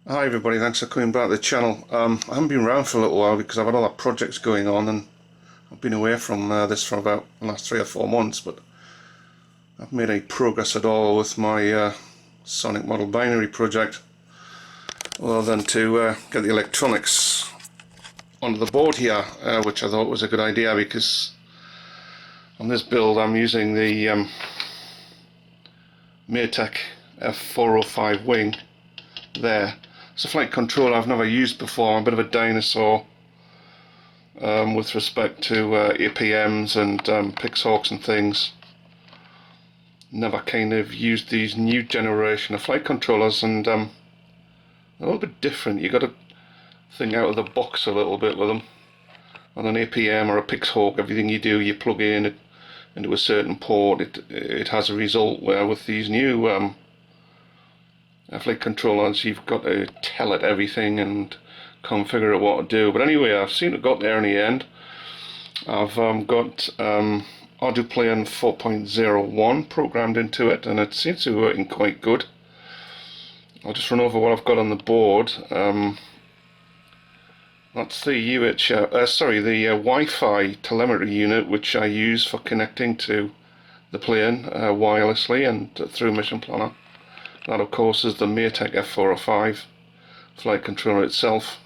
Hi everybody, thanks for coming back to the channel. I haven't been around for a little while because I've had other projects going on and I've been away from this for about the last 3 or 4 months, but I've made any progress at all with my Sonicmodell Binary project other than to get the electronics onto the board here, which I thought was a good idea because on this build I'm using the Matek F405 wing there. It's a flight controller I've never used before. I'm a bit of a dinosaur with respect to APMs and Pixhawks and things. Never kind of used these new generation of flight controllers, and a little bit different. You got to think out of the box a little bit with them. On an APM or a Pixhawk, everything you do, you plug in it into a certain port. It has a result. Where with these new flight controllers, you've got to tell it everything and configure it what to do. But anyway, I've seen it got there in the end. I've got AutoPlane 4.01 programmed into it, and it seems to be working quite good. I'll just run over what I've got on the board. That's the the Wi-Fi telemetry unit, which I use for connecting to the plane wirelessly and through Mission Planner. That of course is the Matek F405 flight controller itself.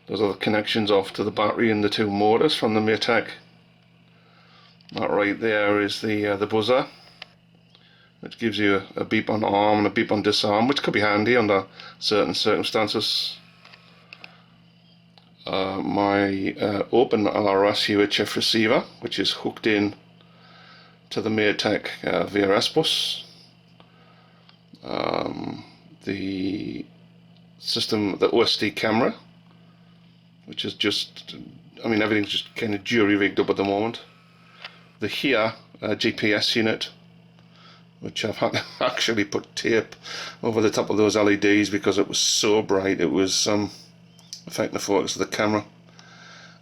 Those are the connections off to the battery and the 2 motors from the Matek. That right there is the buzzer, which gives you a beep on arm and a beep on disarm, which could be handy under certain circumstances. My open LRS UHF receiver, which is hooked in to the Matek VRS bus. The system, the OSD camera, which is just, everything's just kind of jury rigged up at the moment. The here GPS unit, which I've had to actually put tape over the top of those LEDs because it was so bright it was affecting the focus of the camera.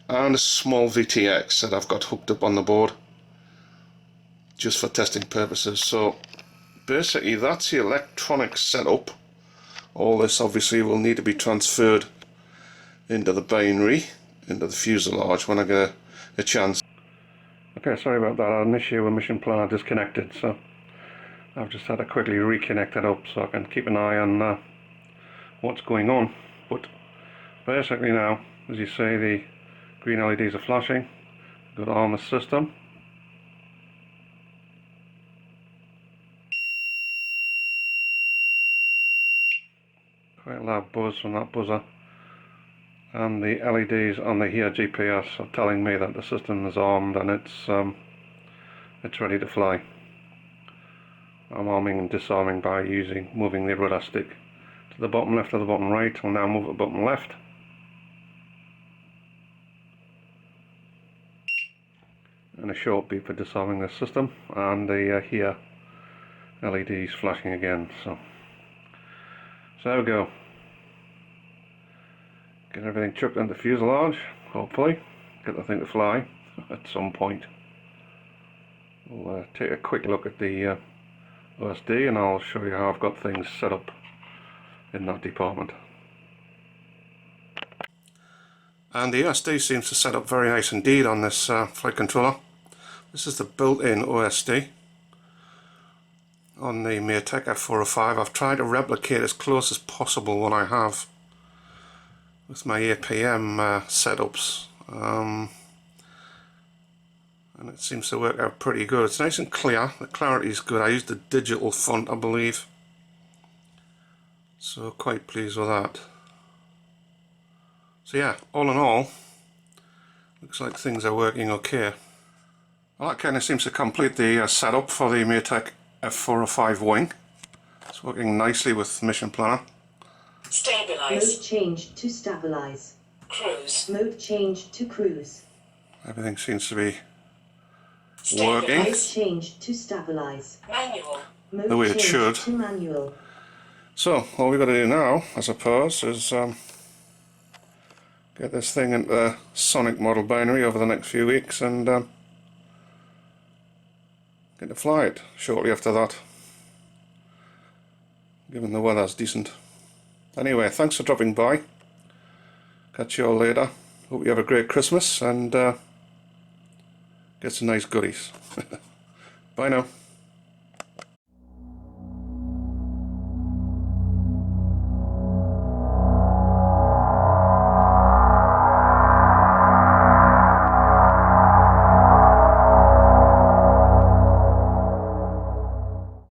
And a small VTX that I've got hooked up on the board just for testing purposes. So basically that's the electronic setup. All this obviously will need to be transferred into the binary, into the fuselage when I get a chance. Okay, sorry about that. I had an issue with Mission Planner disconnected, so I've just had to quickly reconnect it up so I can keep an eye on what's going on. But basically now, as you see, the green LEDs are flashing. Good armor system. Quite a loud buzz from that buzzer, and the LEDs on the here GPS are telling me that the system is armed and it's ready to fly. I'm arming and disarming by moving the rudder stick to the bottom left or the bottom right. I'll now move it to the bottom left, and a short beep for disarming the system, and the here LEDs flashing again. So there we go. Get everything chucked into the fuselage, hopefully. Get the thing to fly at some point. We'll take a quick look at the OSD and I'll show you how I've got things set up in that department. And the OSD seems to set up very nice indeed on this flight controller. This is the built-in OSD on the Matek F405. I've tried to replicate as close as possible what I have with my APM setups, and it seems to work out pretty good. It's nice and clear, the clarity is good. I used the digital font, I believe, so quite pleased with that. So yeah, all in all, looks like things are working okay. Well, that kind of seems to complete the setup for the Matek F405 wing. It's working nicely with Mission Planner. Stabilize. Mode change to stabilize. Cruise. Mode change to cruise. Everything seems to be working. Mode change to stabilize. Manual. Mode the way it should. To manual. So all we've got to do now, I suppose, is get this thing into the Sonicmodell Binary over the next few weeks and get to fly it shortly after that, given the weather's decent. Anyway, thanks for dropping by. Catch you all later. Hope you have a great Christmas and get some nice goodies. Bye now.